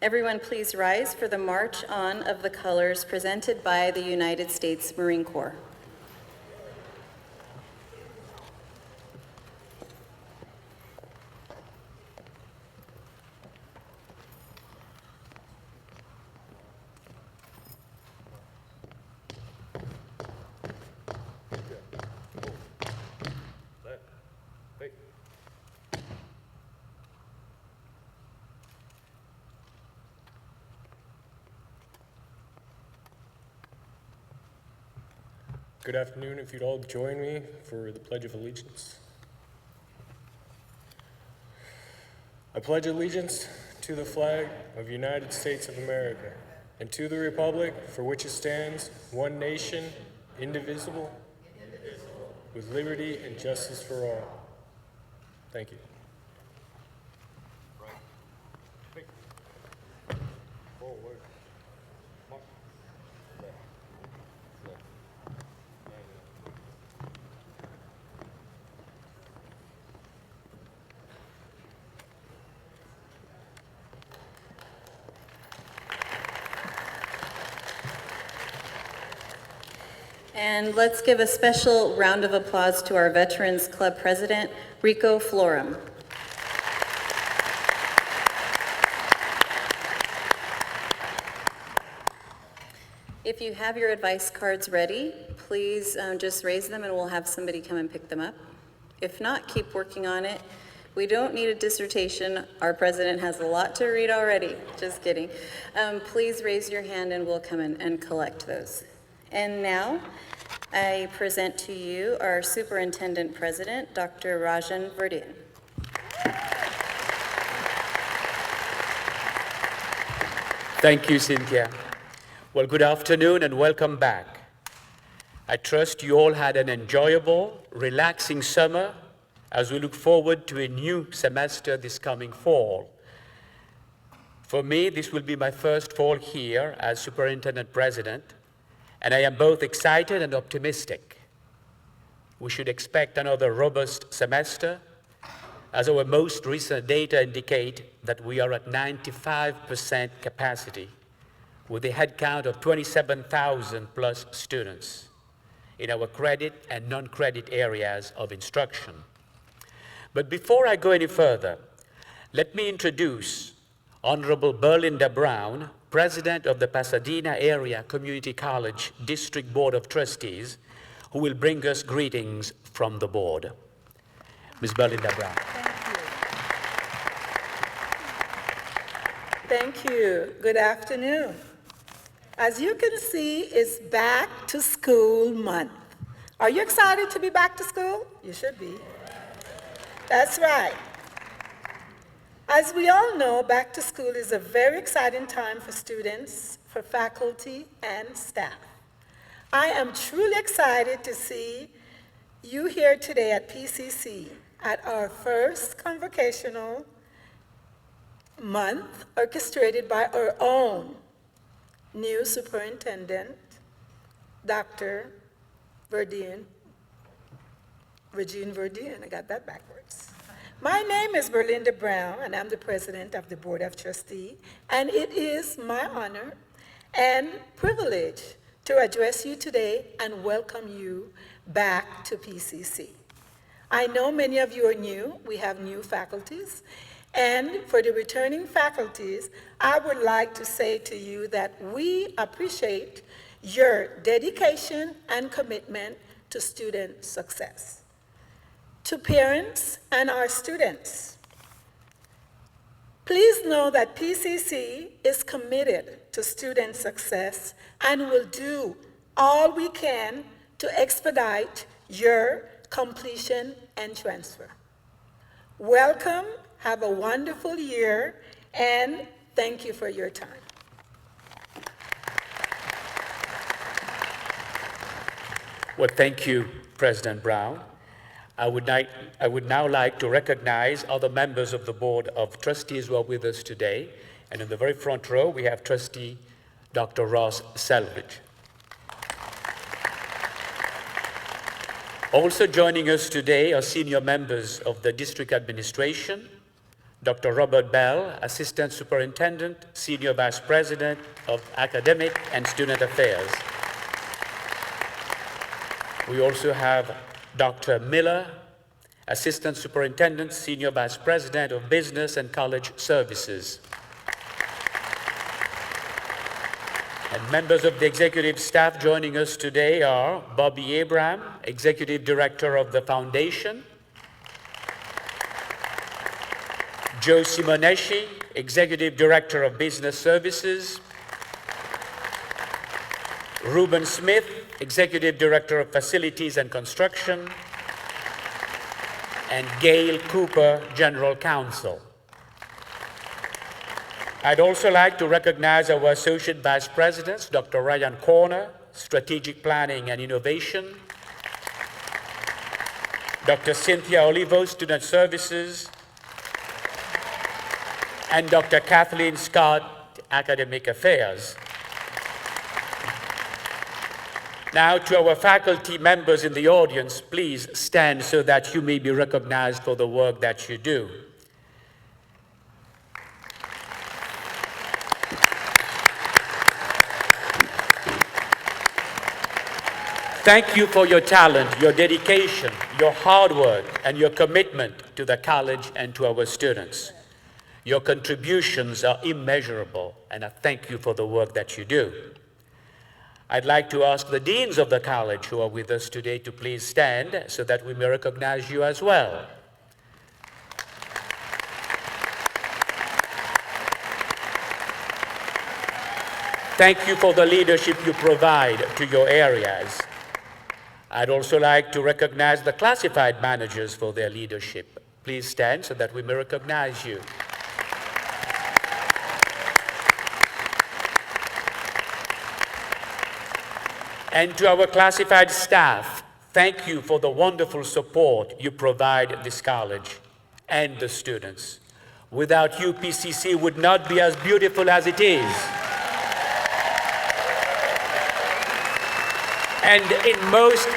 Everyone please rise for the March On of the Colors presented by the United States Marine Corps. Good afternoon. If you'd all join me for the Pledge of Allegiance. I pledge allegiance to the flag of the United States of America and to the republic for which it stands, one nation, indivisible, with liberty and justice for all. Thank you. And let's give a special round of applause to our Veterans Club President, Rico Florum. If you have your advice cards ready, please just raise them and we'll have somebody come and pick them up. If not, keep working on it. We don't need a dissertation. Our president has a lot to read already. Just kidding. Please raise your hand and we'll come in and collect those. And now, I present to you our Superintendent President, Dr. Rajan Verdin. Thank you, Cynthia. Well, good afternoon and welcome back. I trust you all had an enjoyable, relaxing summer as we look forward to a new semester this coming fall. For me, this will be my first fall here as Superintendent President, and I am both excited and optimistic. We should expect another robust semester, as our most recent data indicate that we are at 95% capacity, with a headcount of 27,000 plus students in our credit and non-credit areas of instruction. But before I go any further, let me introduce Honorable Berlinda Brown, President of the Pasadena Area Community College District Board of Trustees, who will bring us greetings from the board. Ms. Berlinda Brown. Thank you. Good afternoon. As you can see, it's back to school month. Are you excited to be back to school? You should be. That's right. As we all know, back to school is a very exciting time for students, for faculty, and staff. I am truly excited to see you here today at PCC at our first convocational month orchestrated by our own new superintendent, Dr. Regine Verdin, I got that backwards. My name is Berlinda Brown, and I'm the president of the Board of Trustees, and it is my honor and privilege to address you today and welcome you back to PCC. I know many of you are new. We have new faculties, and for the returning faculties, I would like to say to you that we appreciate your dedication and commitment to student success. To parents and our students, please know that PCC is committed to student success and will do all we can to expedite your completion and transfer. Welcome, have a wonderful year, and thank you for your time. Well, thank you, President Brown. I would now like to recognize other members of the Board of Trustees who are with us today. And in the very front row, we have Trustee Dr. Ross Selvage. Also joining us today are senior members of the district administration, Dr. Robert Bell, Assistant Superintendent, Senior Vice President of Academic and Student Affairs. We also have Dr. Miller, Assistant Superintendent, Senior Vice President of Business and College Services. And members of the executive staff joining us today are Bobby Abraham, Executive Director of the Foundation, Joe Simonesci, Executive Director of Business Services, Ruben Smith, Executive Director of Facilities and Construction, and Gail Cooper, General Counsel. I'd also like to recognize our Associate Vice Presidents, Dr. Ryan Corner, Strategic Planning and Innovation, Dr. Cynthia Olivo, Student Services, and Dr. Kathleen Scott, Academic Affairs. Now, to our faculty members in the audience, please stand so that you may be recognized for the work that you do. Thank you for your talent, your dedication, your hard work, and your commitment to the college and to our students. Your contributions are immeasurable, and I thank you for the work that you do. I'd like to ask the deans of the college who are with us today to please stand so that we may recognize you as well. Thank you for the leadership you provide to your areas. I'd also like to recognize the classified managers for their leadership. Please stand so that we may recognize you. And to our classified staff, thank you for the wonderful support you provide this college and the students. Without you, PCC would not be as beautiful as it is. And in most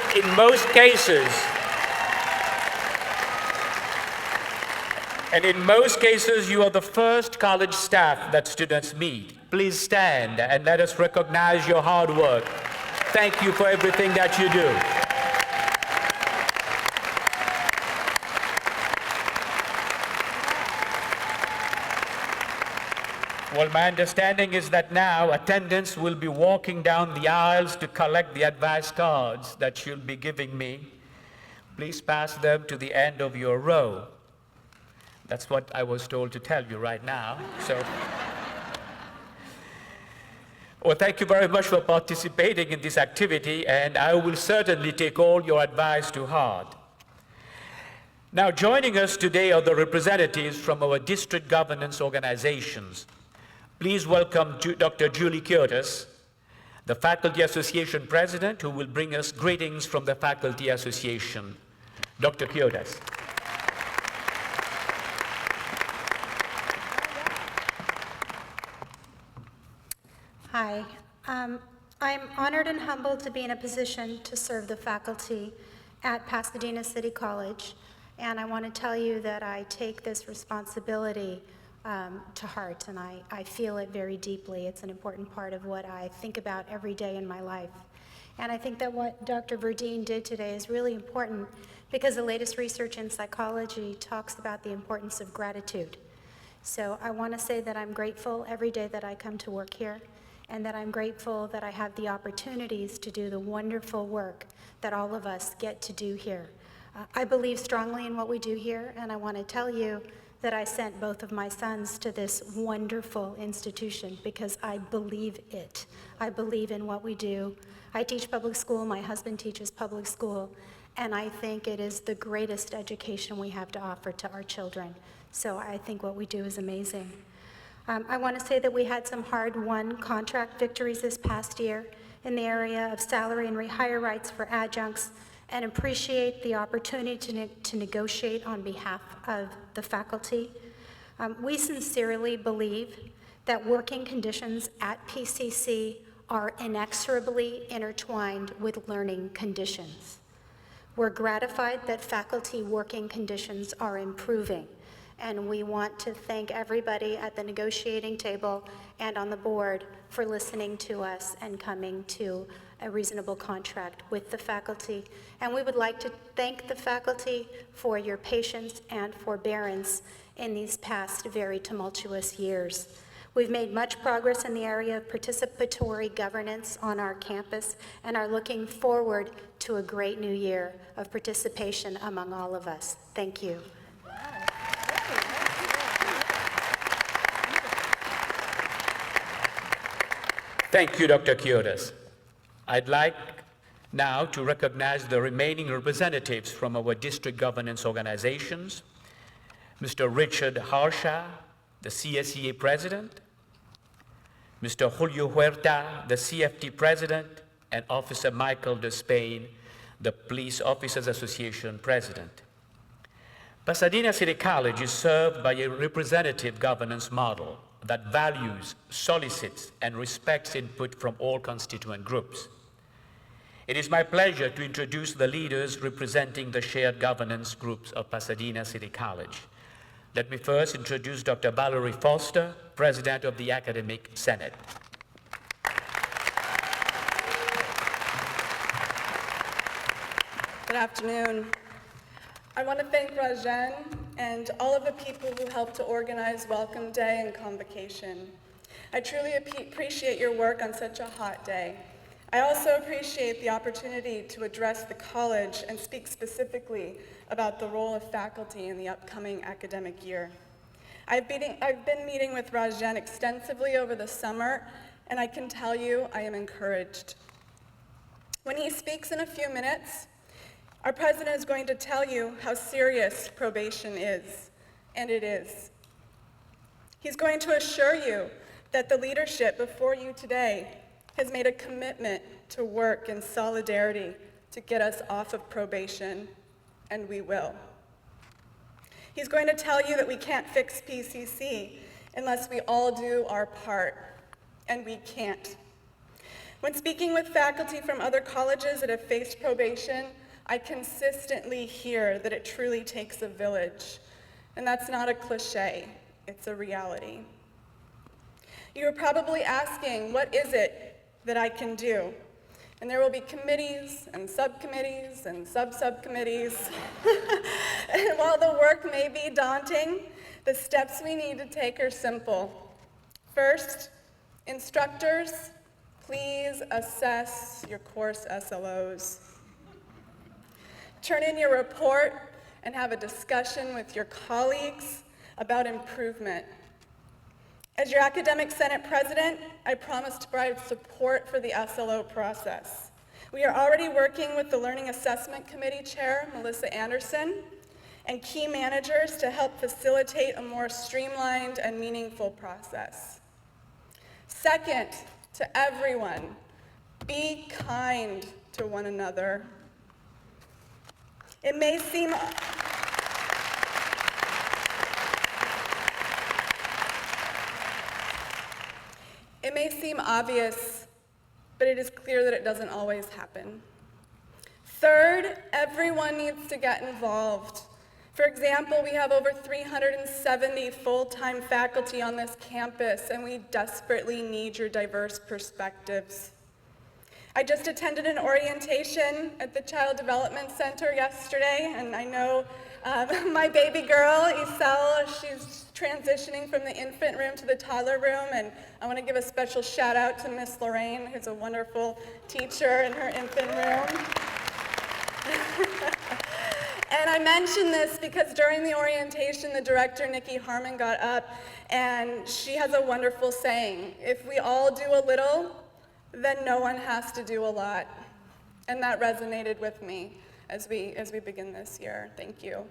cases, you are the first college staff that students meet. Please stand and let us recognize your hard work. Thank you for everything that you do. Well, my understanding is that now attendants will be walking down the aisles to collect the advice cards that you'll be giving me. Please pass them to the end of your row. That's what I was told to tell you right now. Well, thank you very much for participating in this activity, and I will certainly take all your advice to heart. Now, joining us today are the representatives from our district governance organizations. Please welcome Dr. Julie Kyotis, the Faculty Association President, who will bring us greetings from the Faculty Association. Dr. Kyotis. Hi. I'm honored and humbled to be in a position to serve the faculty at Pasadena City College, and I want to tell you that I take this responsibility to heart, and I feel it very deeply. It's an important part of what I think about every day in my life. And I think that what Dr. Verdeen did today is really important because the latest research in psychology talks about the importance of gratitude. So I want to say that I'm grateful every day that I come to work here, and that I'm grateful that I have the opportunities to do the wonderful work that all of us get to do here. I believe strongly in what we do here, and I want to tell you that I sent both of my sons to this wonderful institution because I believe it. I believe in what we do. I teach public school, my husband teaches public school, and I think it is the greatest education we have to offer to our children. So I think what we do is amazing. I want to say that we had some hard-won contract victories this past year in the area of salary and rehire rights for adjuncts, and appreciate the opportunity to negotiate on behalf of the faculty. We sincerely believe that working conditions at PCC are inexorably intertwined with learning conditions. We're gratified that faculty working conditions are improving, And we want to thank everybody at the negotiating table and on the board for listening to us and coming to a reasonable contract with the faculty. And we would like to thank the faculty for your patience and forbearance in these past very tumultuous years. We've made much progress in the area of participatory governance on our campus and are looking forward to a great new year of participation among all of us. Thank you. Thank you, Dr. Kiotis. I'd like now to recognize the remaining representatives from our district governance organizations. Mr. Richard Harsha, the CSEA president, Mr. Julio Huerta, the CFT president, and Officer Michael Despain, the Police Officers Association president. Pasadena City College is served by a representative governance model that values, solicits, and respects input from all constituent groups. It is my pleasure to introduce the leaders representing the shared governance groups of Pasadena City College. Let me first introduce Dr. Valerie Foster, President of the Academic Senate. Good afternoon. I want to thank Rajan and all of the people who helped to organize Welcome Day and Convocation. I truly appreciate your work on such a hot day. I also appreciate the opportunity to address the college and speak specifically about the role of faculty in the upcoming academic year. I've been meeting with Rajan extensively over the summer, and I can tell you I am encouraged. When he speaks in a few minutes, our president is going to tell you how serious probation is, and it is. He's going to assure you that the leadership before you today has made a commitment to work in solidarity to get us off of probation, and we will. He's going to tell you that we can't fix PCC unless we all do our part, and we can't. When speaking with faculty from other colleges that have faced probation, I consistently hear that it truly takes a village, and that's not a cliche, it's a reality. You're probably asking, what is it that I can do? And there will be committees and subcommittees and sub-subcommittees. And while the work may be daunting, the steps we need to take are simple. First, instructors, please assess your course SLOs. Turn in your report and have a discussion with your colleagues about improvement. As your Academic Senate President, I promise to provide support for the SLO process. We are already working with the Learning Assessment Committee Chair, Melissa Anderson, and key managers to help facilitate a more streamlined and meaningful process. Second, to everyone, be kind to one another. It may seem obvious, but it is clear that it doesn't always happen. Third, everyone needs to get involved. For example, we have over 370 full-time faculty on this campus, and we desperately need your diverse perspectives. I just attended an orientation at the Child Development Center yesterday, and I know my baby girl, Isel, she's transitioning from the infant room to the toddler room, and I want to give a special shout out to Miss Lorraine, who's a wonderful teacher in her infant room. And I mention this because during the orientation, the director, Nikki Harmon, got up, and she has a wonderful saying: if we all do a little, then no one has to do a lot. And that resonated with me as we begin this year. Thank you.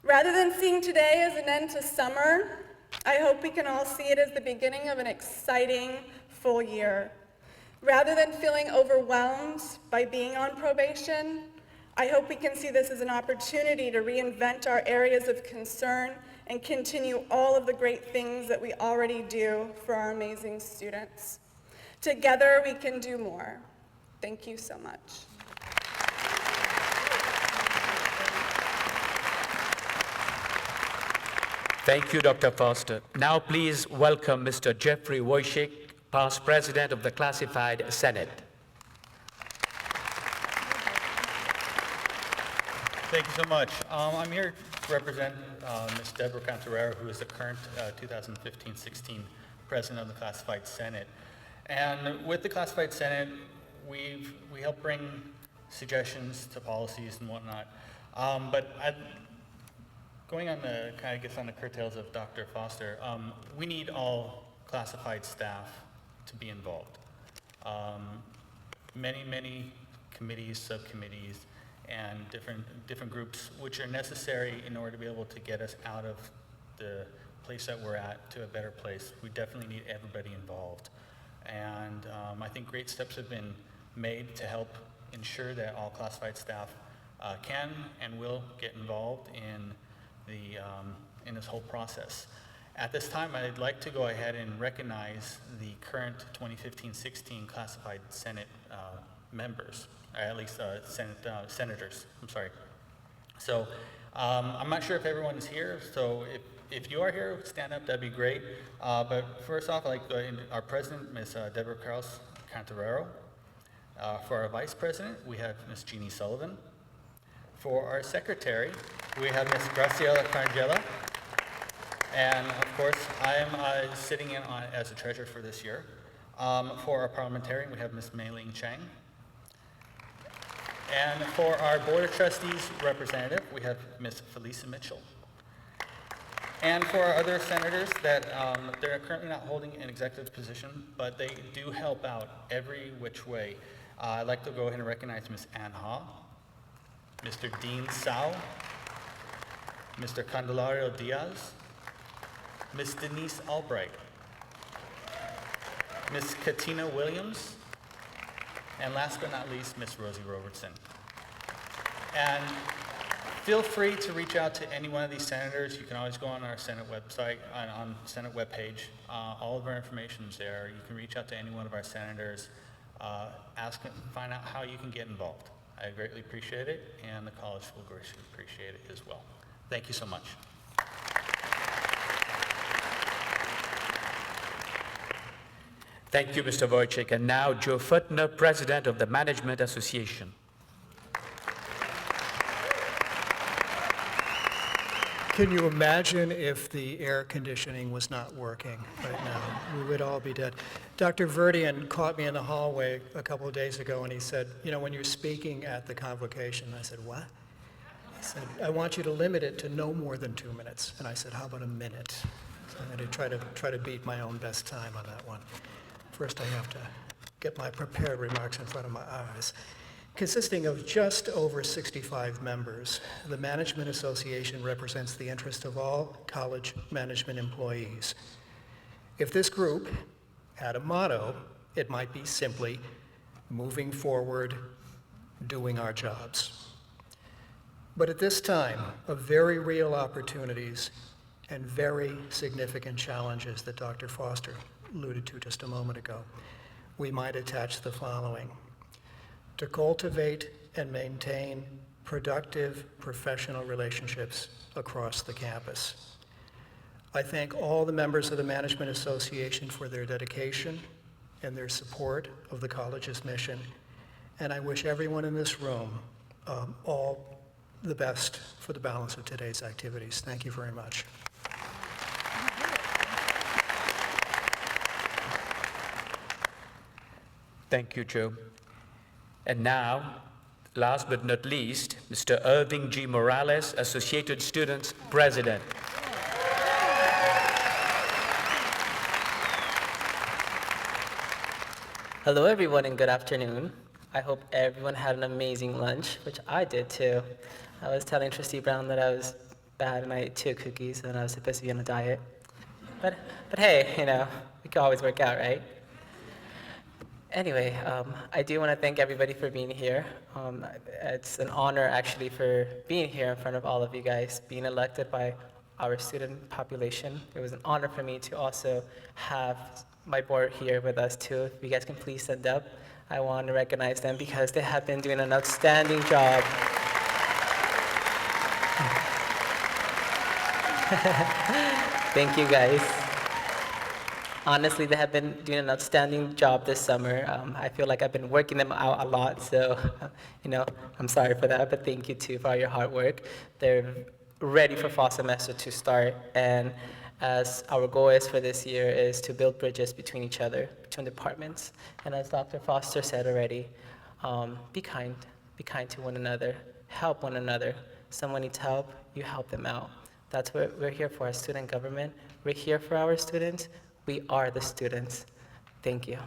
Rather than seeing today as an end to summer, I hope we can all see it as the beginning of an exciting full year. Rather than feeling overwhelmed by being on probation, I hope we can see this as an opportunity to reinvent our areas of concern and continue all of the great things that we already do for our amazing students. Together, we can do more. Thank you so much. Thank you, Dr. Foster. Now please welcome Mr. Jeffrey Wojcik, past President of the Classified Senate. Thank you so much. I'm here to represent Ms. Deborah Cantarero, who is the current 2015-16 President of the Classified Senate. And with the Classified Senate, we help bring suggestions to policies and whatnot. Going on the, kind of gets on the curtails of Dr. Foster, we need all classified staff to be involved. Many committees, subcommittees, and different groups which are necessary in order to be able to get us out of the place that we're at to a better place. We definitely need everybody involved. And I think great steps have been made to help ensure that all classified staff can and will get involved in this whole process. At this time, I'd like to go ahead and recognize the current 2015-16 Classified Senate members, or at least senators, I'm sorry. So I'm not sure if everyone's here, so if you are here, stand up, that'd be great. But first off, I'd like our president, Ms. Deborah Carlos Cantarero. For our vice president, we have Ms. Jeannie Sullivan. For our secretary, we have Ms. Graciela Carangella. And of course, I am sitting in as a treasurer for this year. For our parliamentarian, we have Ms. Mei Ling Chang. And for our Board of Trustees representative, we have Ms. Felisa Mitchell. And for our other senators that they're currently not holding an executive position, but they do help out every which way. I'd like to go ahead and recognize Ms. Ann Ha, Mr. Dean Sao, Mr. Candelario Diaz, Ms. Denise Albright, Ms. Katina Williams, and last but not least, Ms. Rosie Robertson. And feel free to reach out to any one of these senators. You can always go on our Senate website, on Senate webpage. All of our information is there. You can reach out to any one of our senators, find out how you can get involved. I greatly appreciate it, and the college will greatly appreciate it as well. Thank you so much. Thank you, Mr. Wojcik. And now Joe Futner, President of the Management Association. Can you imagine if the air conditioning was not working right now? We would all be dead. Dr. Verdian caught me in the hallway a couple of days ago and he said, you know, when you're speaking at the convocation, I said, what? He said, I want you to limit it to no more than 2 minutes. And I said, how about a minute? So I'm going to try to beat my own best time on that one. First, I have to get my prepared remarks in front of my eyes. Consisting of just over 65 members, the Management Association represents the interest of all college management employees. If this group had a motto, it might be simply moving forward, doing our jobs. But at this time of very real opportunities and very significant challenges that Dr. Foster alluded to just a moment ago, we might attach the following: to cultivate and maintain productive professional relationships across the campus. I thank all the members of the Management Association for their dedication and their support of the college's mission, and I wish everyone in this room all the best for the balance of today's activities. Thank you very much. Thank you, Joe. And now, last but not least, Mr. Irving G. Morales, Associated Students President. Hello, everyone, and good afternoon. I hope everyone had an amazing lunch, which I did too. I was telling Trustee Brown that I was bad and I ate 2 cookies and I was supposed to be on a diet. But hey, you know, we can always work out, right? Anyway, I do want to thank everybody for being here. It's an honor, actually, for being here in front of all of you guys, being elected by our student population. It was an honor for me to also have my board here with us, too. If you guys can please stand up, I want to recognize them because they have been doing an outstanding job. Thank you, guys. Honestly, they have been doing an outstanding job this summer. I feel like I've been working them out a lot, so, I'm sorry for that, but thank you too for all your hard work. They're ready for fall semester to start, and as our goal is for this year is to build bridges between each other, between departments. And as Dr. Foster said already, be kind to one another, help one another. Someone needs help, you help them out. That's what we're here for as student government. We're here for our students. We are the students. Thank you.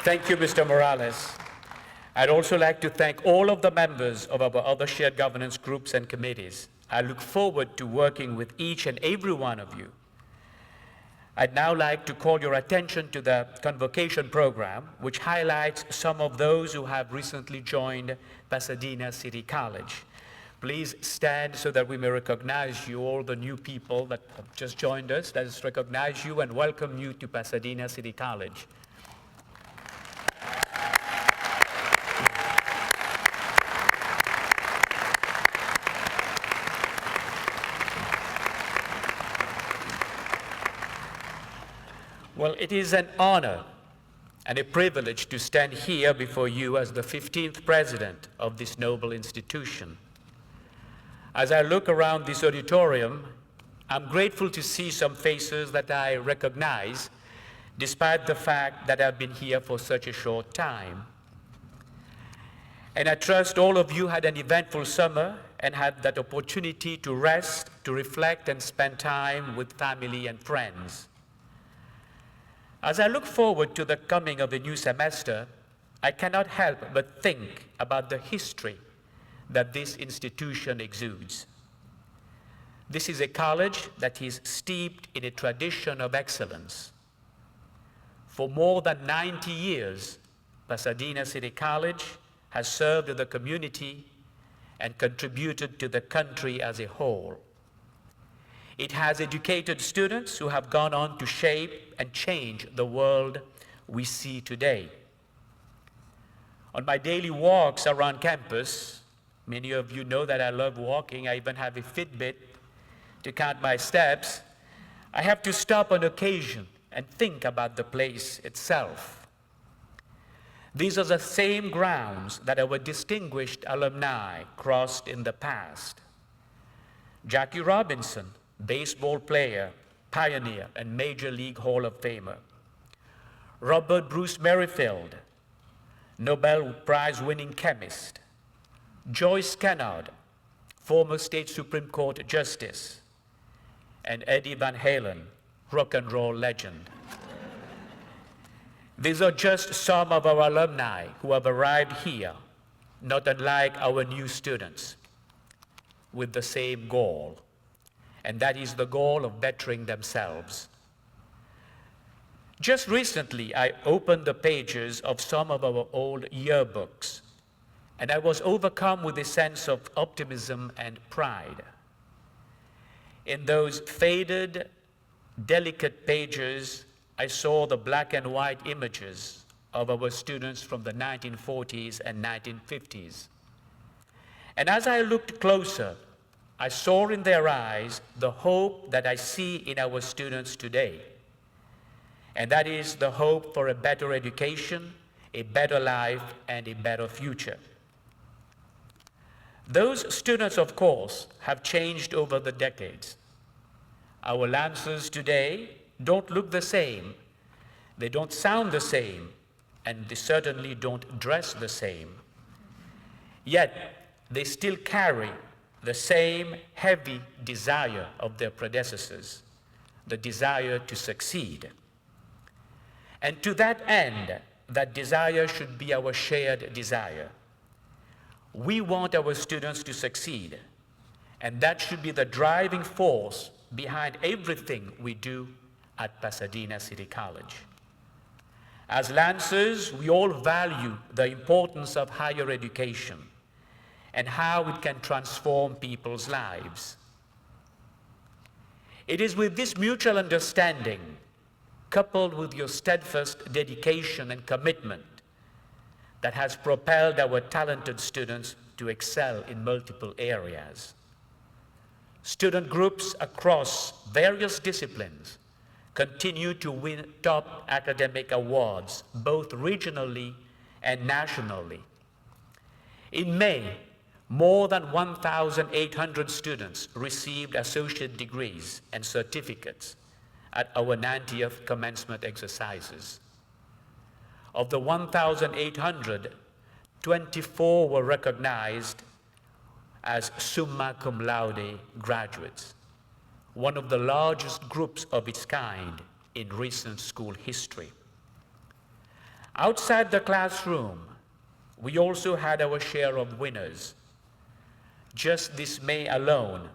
Thank you, Mr. Morales. I'd also like to thank all of the members of our other shared governance groups and committees. I look forward to working with each and every one of you. I'd now like to call your attention to the Convocation program, which highlights some of those who have recently joined Pasadena City College. Please stand so that we may recognize you, all the new people that have just joined us. Let us recognize you and welcome you to Pasadena City College. Well, it is an honor and a privilege to stand here before you as the 15th president of this noble institution. As I look around this auditorium, I'm grateful to see some faces that I recognize, despite the fact that I've been here for such a short time. And I trust all of you had an eventful summer and had that opportunity to rest, to reflect, and spend time with family and friends. As I look forward to the coming of the new semester, I cannot help but think about the history that this institution exudes. This is a college that is steeped in a tradition of excellence. For more than 90 years, Pasadena City College has served the community and contributed to the country as a whole. It has educated students who have gone on to shape and change the world we see today. On my daily walks around campus, many of you know that I love walking. I even have a Fitbit to count my steps. I have to stop on occasion and think about the place itself. These are the same grounds that our distinguished alumni crossed in the past. Jackie Robinson, baseball player, pioneer, and Major League Hall of Famer. Robert Bruce Merrifield, Nobel Prize-winning chemist. Joyce Kennard, former state Supreme Court justice. And Eddie Van Halen, rock and roll legend. These are just some of our alumni who have arrived here, not unlike our new students, with the same goal. And that is the goal of bettering themselves. Just recently, I opened the pages of some of our old yearbooks, and I was overcome with a sense of optimism and pride. In those faded, delicate pages, I saw the black and white images of our students from the 1940s and 1950s. And as I looked closer, I saw in their eyes the hope that I see in our students today. And that is the hope for a better education, a better life, and a better future. Those students, of course, have changed over the decades. Our Lancers today don't look the same, they don't sound the same, and they certainly don't dress the same. Yet, they still carry the same heavy desire of their predecessors, the desire to succeed. And to that end, that desire should be our shared desire. We want our students to succeed, and that should be the driving force behind everything we do at Pasadena City College. As Lancers, we all value the importance of higher education and how it can transform people's lives. It is with this mutual understanding, coupled with your steadfast dedication and commitment, that has propelled our talented students to excel in multiple areas. Student groups across various disciplines continue to win top academic awards, both regionally and nationally. In May, more than 1,800 students received associate degrees and certificates at our 90th commencement exercises. Of the 1,800, 24 were recognized as summa cum laude graduates, one of the largest groups of its kind in recent school history. Outside the classroom, we also had our share of winners. Just this May alone,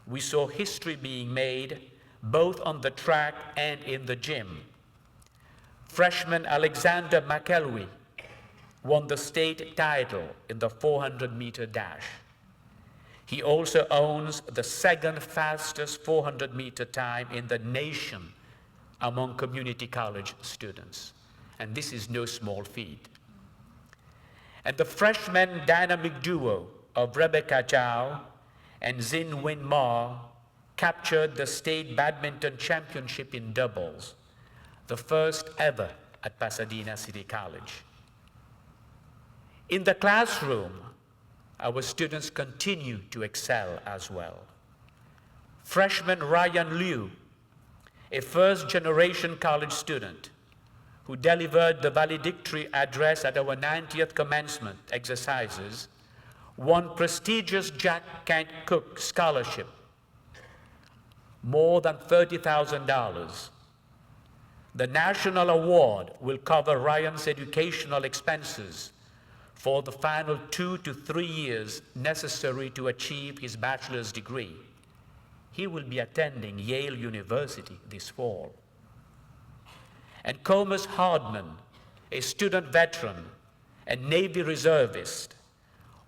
we saw history being made both on the track and in the gym. Freshman Alexander McElwee won the state title in the 400-meter dash. He also owns the second fastest 400-meter time in the nation among community college students. And this is no small feat. And the freshman dynamic duo of Rebecca Chow and Zin Win Ma captured the state badminton championship in doubles, the first ever at Pasadena City College. In the classroom, our students continue to excel as well. Freshman Ryan Liu, a first-generation college student who delivered the valedictory address at our 90th commencement exercises, won prestigious Jack Kent Cook Scholarship, more than $30,000. The national award will cover Ryan's educational expenses for the final 2 to 3 years necessary to achieve his bachelor's degree. He will be attending Yale University this fall. And Comus Hardman, a student veteran and Navy reservist,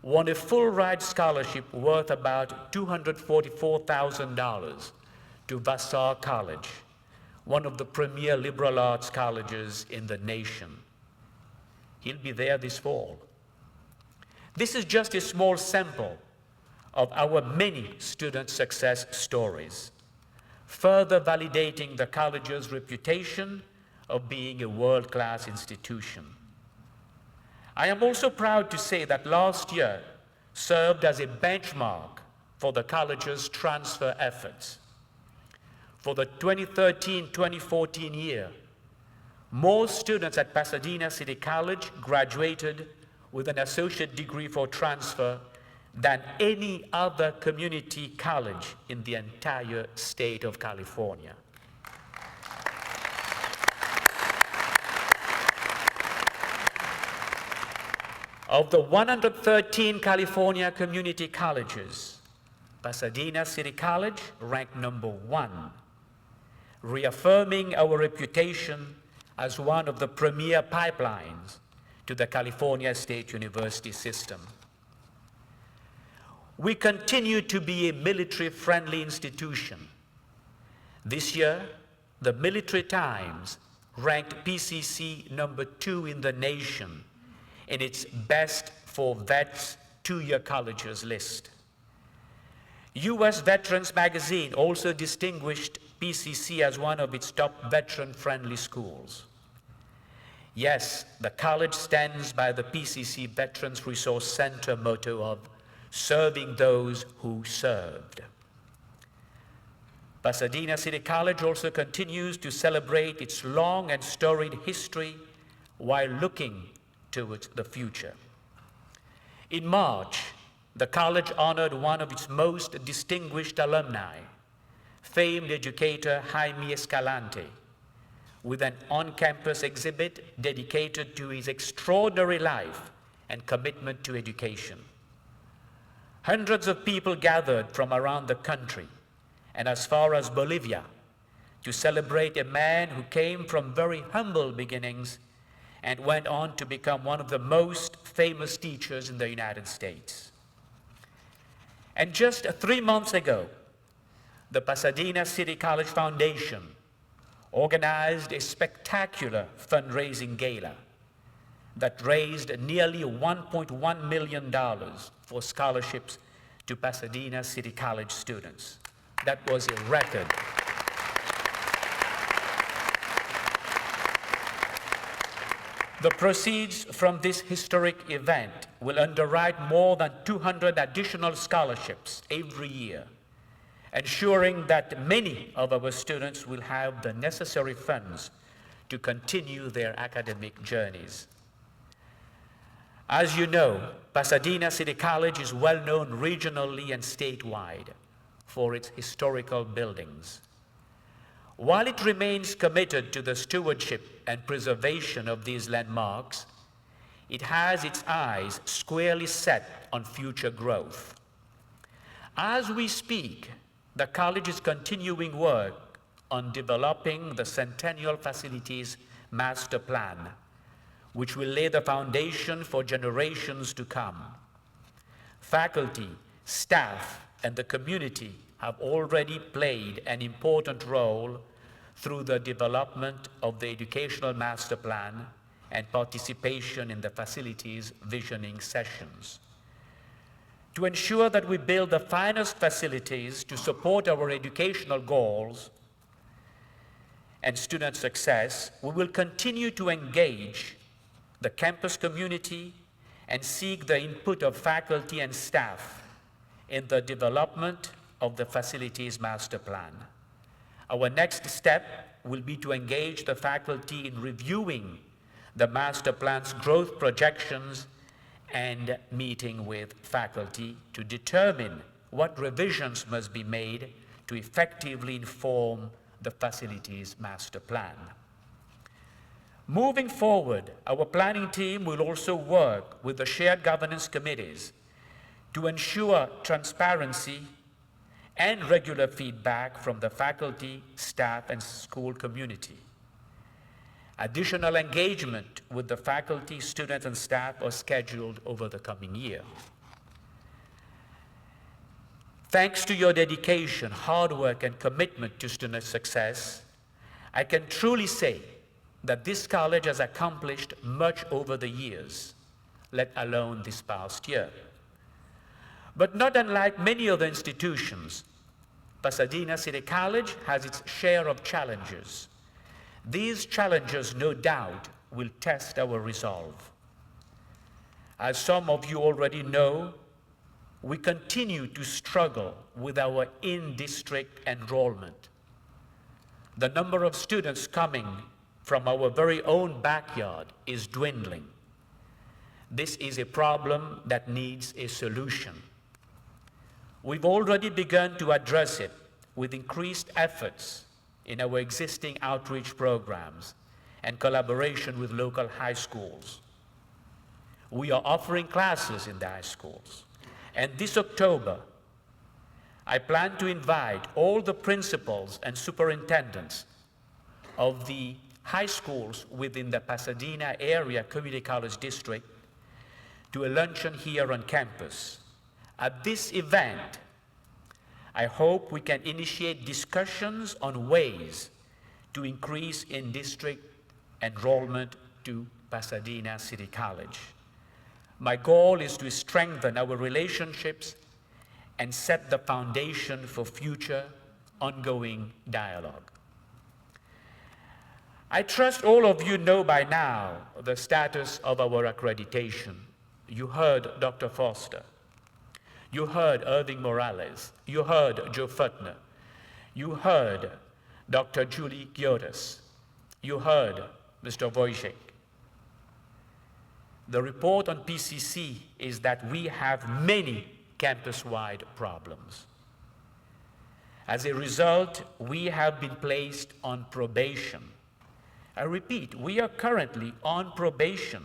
won a full-ride scholarship worth about $244,000 to Vassar College, one of the premier liberal arts colleges in the nation. He'll be there this fall. This is just a small sample of our many student success stories, further validating the college's reputation of being a world-class institution. I am also proud to say that last year served as a benchmark for the college's transfer efforts. For the 2013-2014 year, more students at Pasadena City College graduated with an associate degree for transfer than any other community college in the entire state of California. Of the 113 California community colleges, Pasadena City College ranked number 1, reaffirming our reputation as one of the premier pipelines to the California State University system. We continue to be a military-friendly institution. This year, the Military Times ranked PCC number 2 in the nation in its Best for Vets 2-year colleges list. U.S. Veterans Magazine also distinguished PCC as one of its top veteran-friendly schools. Yes, the college stands by the PCC Veterans Resource Center motto of serving those who served. Pasadena City College also continues to celebrate its long and storied history while looking towards the future. In March, the college honored one of its most distinguished alumni, famed educator Jaime Escalante, with an on-campus exhibit dedicated to his extraordinary life and commitment to education. Hundreds of people gathered from around the country and as far as Bolivia to celebrate a man who came from very humble beginnings and went on to become one of the most famous teachers in the United States. And just 3 months ago, the Pasadena City College Foundation organized a spectacular fundraising gala, that raised nearly $1.1 million for scholarships to Pasadena City College students. That was a record. The proceeds from this historic event will underwrite more than 200 additional scholarships every year, ensuring that many of our students will have the necessary funds to continue their academic journeys. As you know, Pasadena City College is well known regionally and statewide for its historical buildings. While it remains committed to the stewardship and preservation of these landmarks, it has its eyes squarely set on future growth. As we speak, the college is continuing work on developing the Centennial Facilities Master Plan, which will lay the foundation for generations to come. Faculty, staff, and the community have already played an important role through the development of the Educational Master Plan and participation in the facilities visioning sessions. To ensure that we build the finest facilities to support our educational goals and student success, we will continue to engage the campus community and seek the input of faculty and staff in the development of the Facilities Master Plan. Our next step will be to engage the faculty in reviewing the Master Plan's growth projections and meeting with faculty to determine what revisions must be made to effectively inform the Facilities Master Plan. Moving forward, our planning team will also work with the shared governance committees to ensure transparency and regular feedback from the faculty, staff, and school community. Additional engagement with the faculty, students, and staff are scheduled over the coming year. Thanks to your dedication, hard work, and commitment to student success, I can truly say that this college has accomplished much over the years, let alone this past year. But not unlike many other institutions, Pasadena City College has its share of challenges. These challenges, no doubt, will test our resolve. As some of you already know, we continue to struggle with our in-district enrollment. The number of students coming from our very own backyard is dwindling. This is a problem that needs a solution. We've already begun to address it with increased efforts in our existing outreach programs and collaboration with local high schools. We are offering classes in the high schools. And this October, I plan to invite all the principals and superintendents of the high schools within the Pasadena Area Community College District to a luncheon here on campus. At this event, I hope we can initiate discussions on ways to increase in-district enrollment to Pasadena City College. My goal is to strengthen our relationships and set the foundation for future ongoing dialogue. I trust all of you know by now the status of our accreditation. You heard Dr. Foster. You heard Irving Morales. You heard Joe Futner. You heard Dr. Julie Giotis. You heard Mr. Wojcik. The report on PCC is that we have many campus-wide problems. As a result, we have been placed on probation. I repeat, we are currently on probation.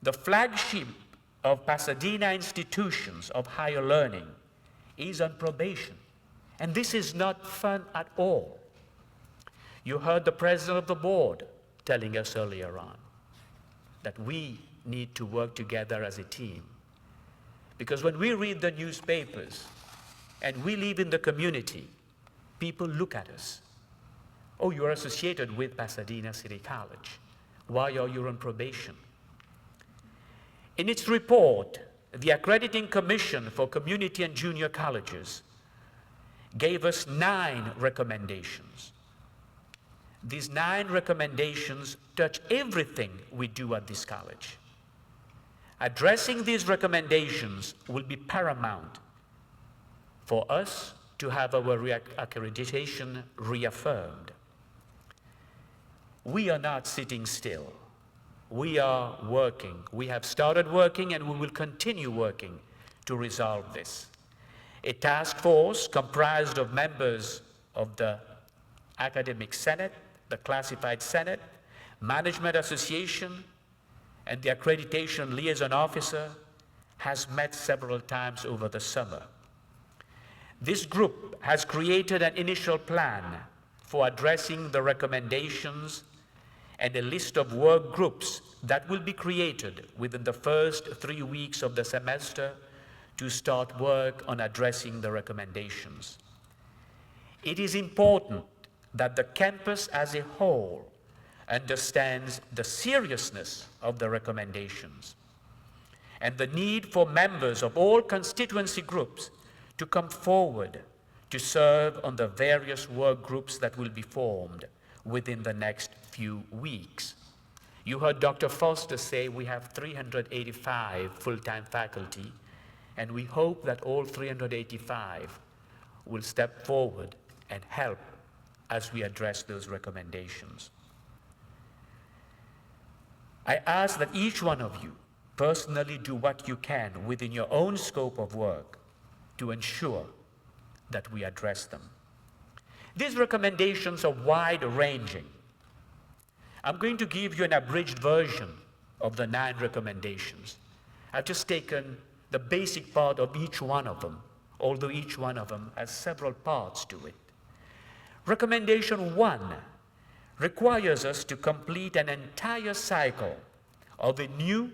The flagship of Pasadena institutions of higher learning is on probation. And this is not fun at all. You heard the president of the board telling us earlier on that we need to work together as a team. Because when we read the newspapers and we live in the community, people look at us. Oh, you're associated with Pasadena City College. Why are you on probation? In its report, the Accrediting Commission for Community and Junior Colleges gave us 9 recommendations. These 9 recommendations touch everything we do at this college. Addressing these recommendations will be paramount for us to have our accreditation reaffirmed. We are not sitting still. We are working. We have started working and we will continue working to resolve this. A task force comprised of members of the Academic Senate, the Classified Senate, Management Association, and the Accreditation Liaison Officer has met several times over the summer. This group has created an initial plan for addressing the recommendations and a list of work groups that will be created within the first 3 weeks of the semester to start work on addressing the recommendations. It is important that the campus as a whole understands the seriousness of the recommendations and the need for members of all constituency groups to come forward to serve on the various work groups that will be formed within the next few weeks. You heard Dr. Foster say we have 385 full-time faculty, and we hope that all 385 will step forward and help as we address those recommendations. I ask that each one of you personally do what you can within your own scope of work to ensure that we address them. These recommendations are wide-ranging. I'm going to give you an abridged version of the 9 recommendations. I've just taken the basic part of each one of them, although each one of them has several parts to it. Recommendation 1 requires us to complete an entire cycle of a new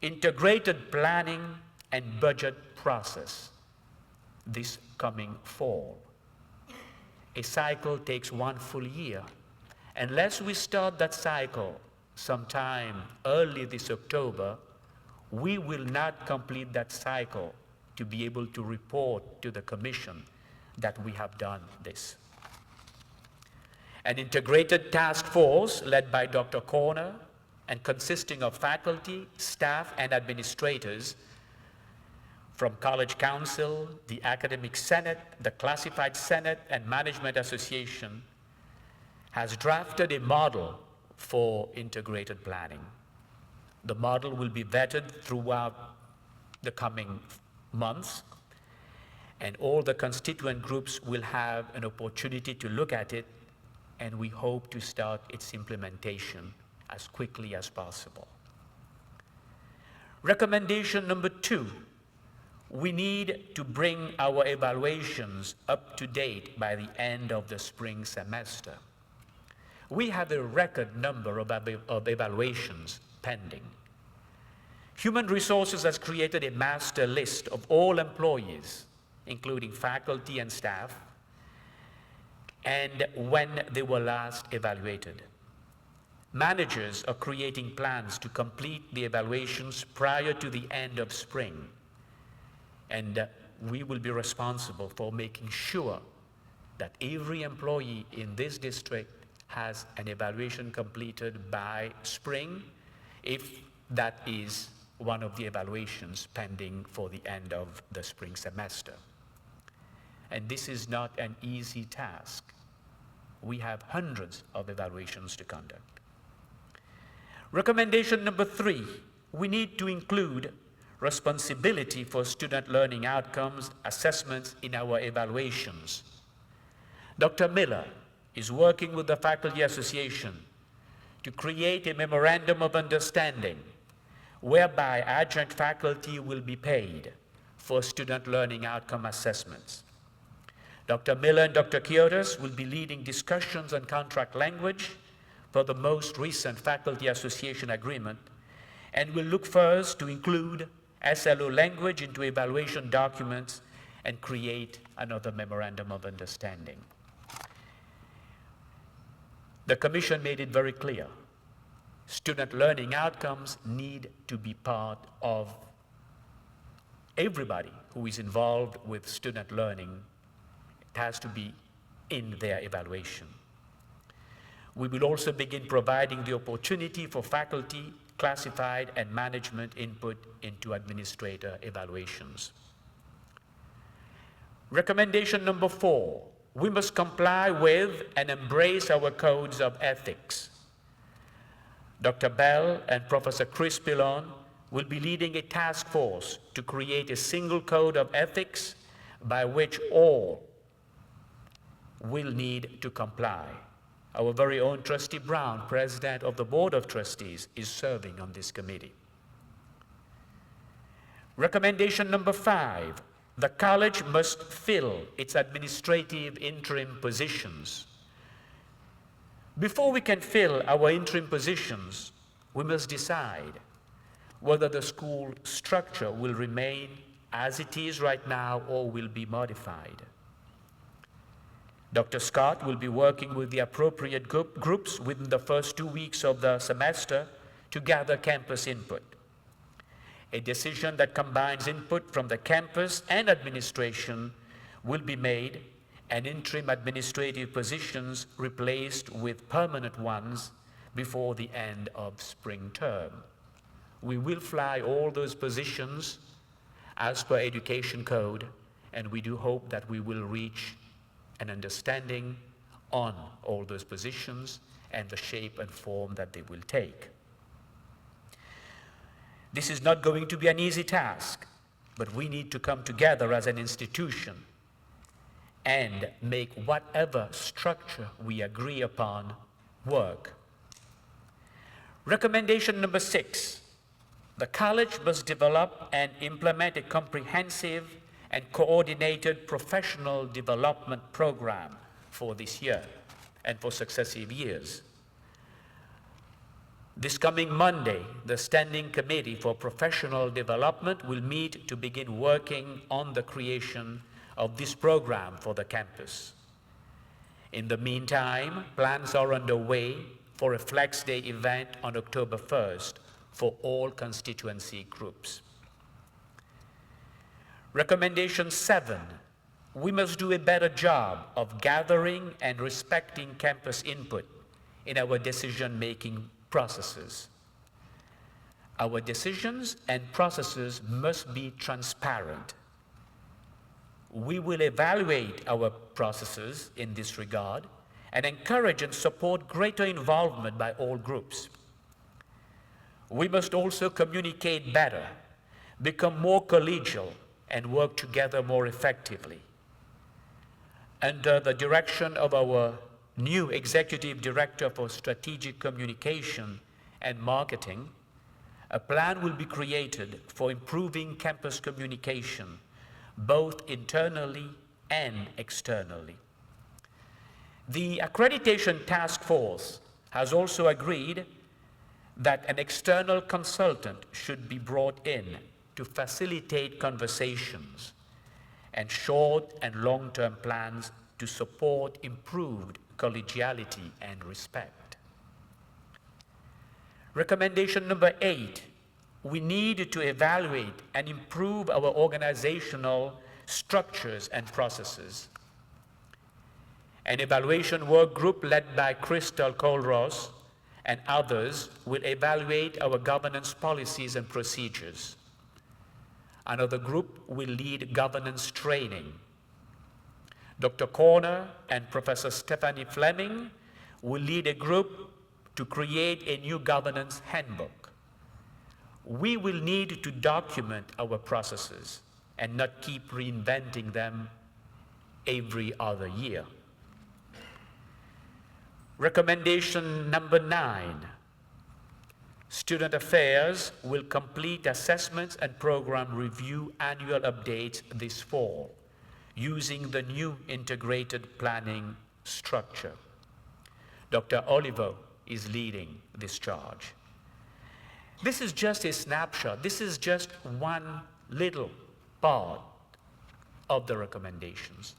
integrated planning and budget process this coming fall. A cycle takes 1 full year. Unless we start that cycle sometime early this October, we will not complete that cycle to be able to report to the Commission that we have done this. An integrated task force led by Dr. Corner and consisting of faculty, staff, and administrators from College Council, the Academic Senate, the Classified Senate, and Management Association has drafted a model for integrated planning. The model will be vetted throughout the coming months, and all the constituent groups will have an opportunity to look at it, and we hope to start its implementation as quickly as possible. Recommendation number 2, we need to bring our evaluations up to date by the end of the spring semester. We have a record number of evaluations pending. Human Resources has created a master list of all employees, including faculty and staff, and when they were last evaluated. Managers are creating plans to complete the evaluations prior to the end of spring, and we will be responsible for making sure that every employee in this district has an evaluation completed by spring, if that is one of the evaluations pending for the end of the spring semester. And this is not an easy task. We have hundreds of evaluations to conduct. Recommendation number 3, we need to include responsibility for student learning outcomes assessments in our evaluations. Dr. Miller is working with the Faculty Association to create a memorandum of understanding whereby adjunct faculty will be paid for student learning outcome assessments. Dr. Miller and Dr. Kiotis will be leading discussions on contract language for the most recent Faculty Association agreement, and will look first to include SLO language into evaluation documents and create another memorandum of understanding. The Commission made it very clear. Student learning outcomes need to be part of everybody who is involved with student learning. It has to be in their evaluation. We will also begin providing the opportunity for faculty, classified, and management input into administrator evaluations. Recommendation number 4, we must comply with and embrace our codes of ethics. Dr. Bell and Professor Chris Pillon will be leading a task force to create a single code of ethics by which all will need to comply. Our very own Trustee Brown, President of the Board of Trustees, is serving on this committee. Recommendation number 5, the college must fill its administrative interim positions. Before we can fill our interim positions, we must decide whether the school structure will remain as it is right now or will be modified. Dr. Scott will be working with the appropriate groups within the first 2 weeks of the semester to gather campus input. A decision that combines input from the campus and administration will be made, and interim administrative positions replaced with permanent ones before the end of spring term. We will fly all those positions as per education code, and we do hope that we will reach an understanding on all those positions and the shape and form that they will take. This is not going to be an easy task, but we need to come together as an institution and make whatever structure we agree upon work. Recommendation number 6, the college must develop and implement a comprehensive and coordinated professional development program for this year and for successive years. This coming Monday, the Standing Committee for Professional Development will meet to begin working on the creation of this program for the campus. In the meantime, plans are underway for a Flex Day event on October 1st for all constituency groups. Recommendation 7, we must do a better job of gathering and respecting campus input in our decision-making processes. Our decisions and processes must be transparent. We will evaluate our processes in this regard and encourage and support greater involvement by all groups. We must also communicate better, become more collegial, and work together more effectively. Under the direction of our new Executive Director for Strategic Communication and Marketing, a plan will be created for improving campus communication, both internally and externally. The Accreditation Task Force has also agreed that an external consultant should be brought in to facilitate conversations and short and long-term plans to support improved collegiality and respect. Recommendation number 8, we need to evaluate and improve our organizational structures and processes. An evaluation work group led by Crystal Colros and others will evaluate our governance policies and procedures. Another group will lead governance training. Dr. Corner and Professor Stephanie Fleming will lead a group to create a new governance handbook. We will need to document our processes and not keep reinventing them every other year. Recommendation number 9, Student Affairs will complete assessments and program review annual updates this fall using the new integrated planning structure. Dr. Olivo is leading this charge. This is just a snapshot. This is just one little part of the recommendations.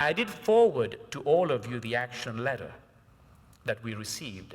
I did forward to all of you the action letter that we received.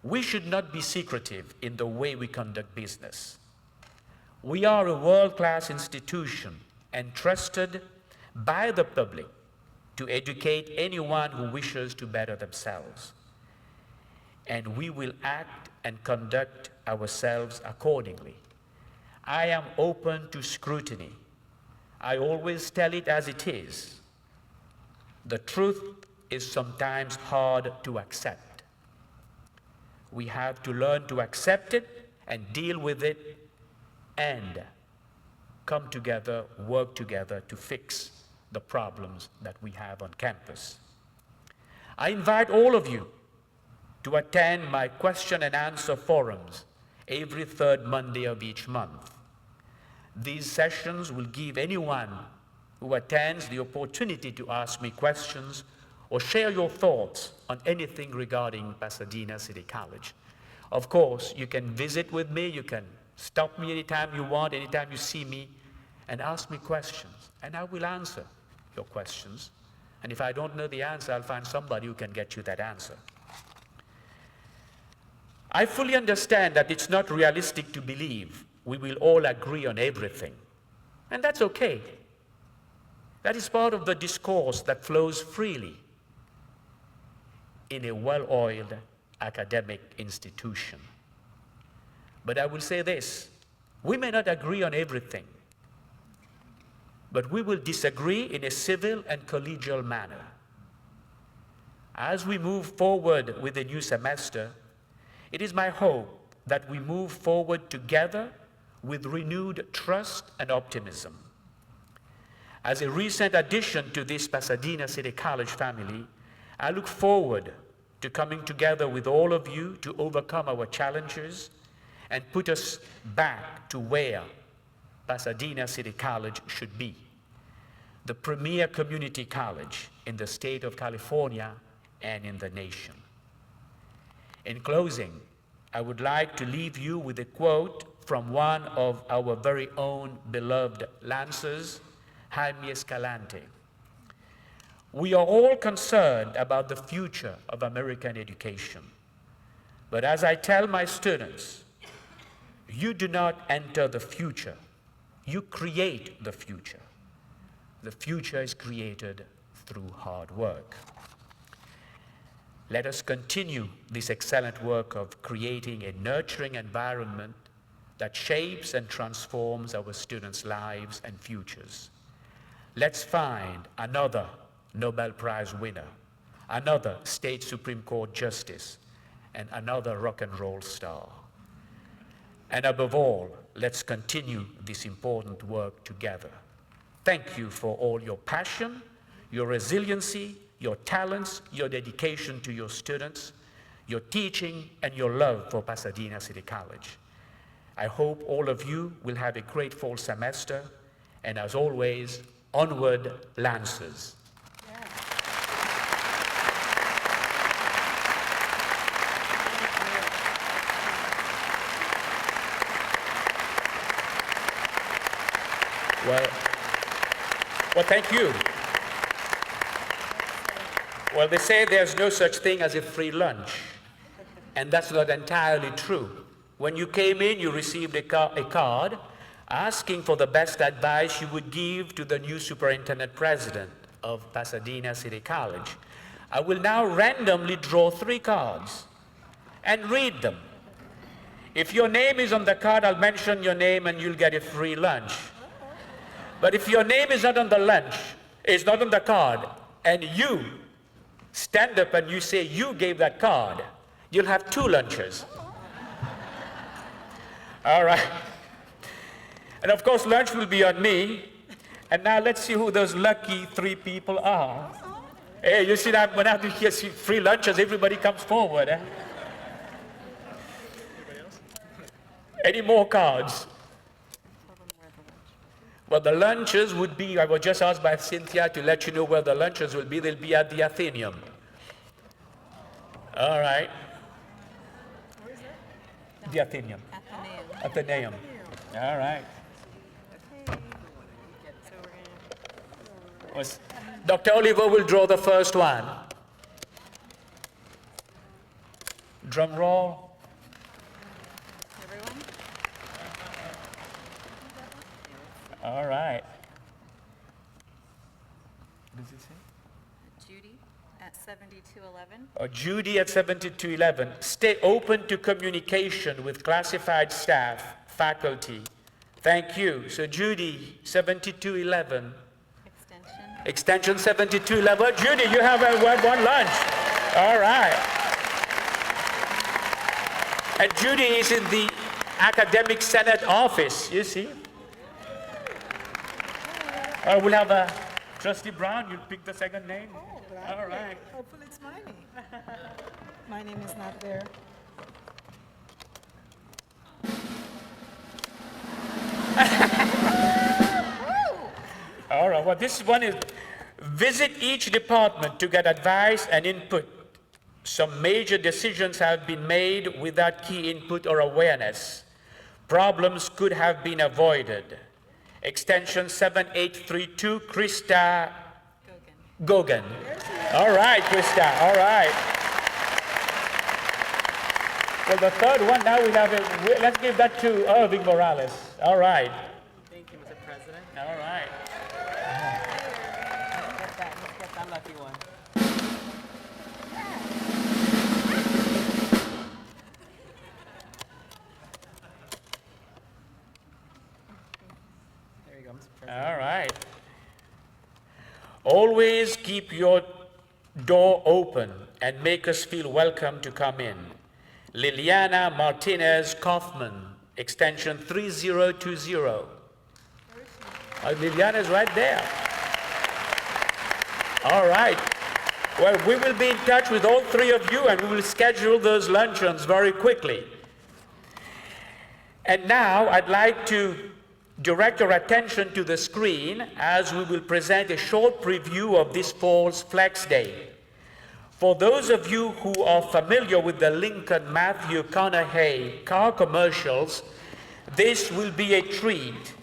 We should not be secretive in the way we conduct business. We are a world-class institution entrusted by the public to educate anyone who wishes to better themselves. And we will act and conduct ourselves accordingly. I am open to scrutiny. I always tell it as it is. The truth is sometimes hard to accept. We have to learn to accept it and deal with it and come together, work together to fix the problems that we have on campus. I invite all of you to attend my question and answer forums every third Monday of each month. These sessions will give anyone who attends the opportunity to ask me questions or share your thoughts on anything regarding Pasadena City College. Of course, you can visit with me, you can stop me anytime you want, anytime you see me, and ask me questions, and I will answer your questions. And if I don't know the answer, I'll find somebody who can get you that answer. I fully understand that it's not realistic to believe we will all agree on everything, and that's okay. That is part of the discourse that flows freely in a well-oiled academic institution. But I will say this, we may not agree on everything, but we will disagree in a civil and collegial manner. As we move forward with the new semester, it is my hope that we move forward together with renewed trust and optimism. As a recent addition to this Pasadena City College family, I look forward to coming together with all of you to overcome our challenges and put us back to where Pasadena City College should be, the premier community college in the state of California and in the nation. In closing, I would like to leave you with a quote from one of our very own beloved Lancers, Jaime Escalante. We are all concerned about the future of American education. But as I tell my students, you do not enter the future, you create the future. The future is created through hard work. Let us continue this excellent work of creating a nurturing environment that shapes and transforms our students' lives and futures. Let's find another Nobel Prize winner, another state Supreme Court justice, and another rock and roll star. And above all, let's continue this important work together. Thank you for all your passion, your resiliency, your talents, your dedication to your students, your teaching, and your love for Pasadena City College. I hope all of you will have a great fall semester, and as always, onward, Lancers. Well, thank you. Well, they say there's no such thing as a free lunch, and that's not entirely true. When you came in, you received a card asking for the best advice you would give to the new superintendent president of Pasadena City College. I will now randomly draw 3 cards and read them. If your name is on the card, I'll mention your name and you'll get a free lunch. But if your name is not on the lunch, it's not on the card, and you stand up and you say you gave that card, you'll have 2 lunches. All right. And of course, lunch will be on me. And now let's see who those lucky 3 people are. Hey, you see that when I hear free lunches, everybody comes forward. Eh? Any more cards? Well, the lunches would be, I was just asked by Cynthia to let you know where the lunches will be. They'll be at the Athenaeum. All right. Where is that? The Athenaeum. Athenaeum. Athenaeum. All right. Dr. Oliver will draw the first one. Drum roll. Everyone? All right. What does it say? Judy at 7211. Judy at 7211. Stay open to communication with classified staff, faculty. Thank you. So Judy, 7211. Extension. Extension 7211. Judy, you have one lunch. All right. And Judy is in the Academic Senate office, you see. We'll have Trustee Brown, you'll pick the second name. Oh, All right. Hopefully it's my name. My name is not there. All right, well, this one is visit each department to get advice and input. Some major decisions have been made without key input or awareness. Problems could have been avoided. Extension 7832, Krista Gogan. All right, Krista, all right. Well, the third one now we have, let's give that to Irving Morales. All right. Thank you, Mr. President. All right. Let's get that lucky one. There you go, Mr. President. All right. Always keep your door open and make us feel welcome to come in. Liliana Martinez Kaufman, extension 3020. Liliana's right there. All right. Well, we will be in touch with all three of you and we will schedule those luncheons very quickly. And now I'd like to direct your attention to the screen as we will present a short preview of this fall's Flex Day. For those of you who are familiar with the Lincoln Matthew McConaughey car commercials, this will be a treat.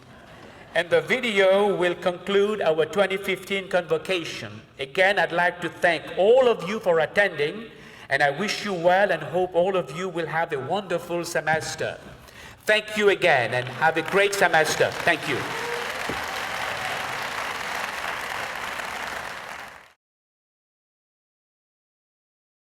And the video will conclude our 2015 convocation. Again, I'd like to thank all of you for attending, and I wish you well and hope all of you will have a wonderful semester. Thank you again, and have a great semester. Thank you.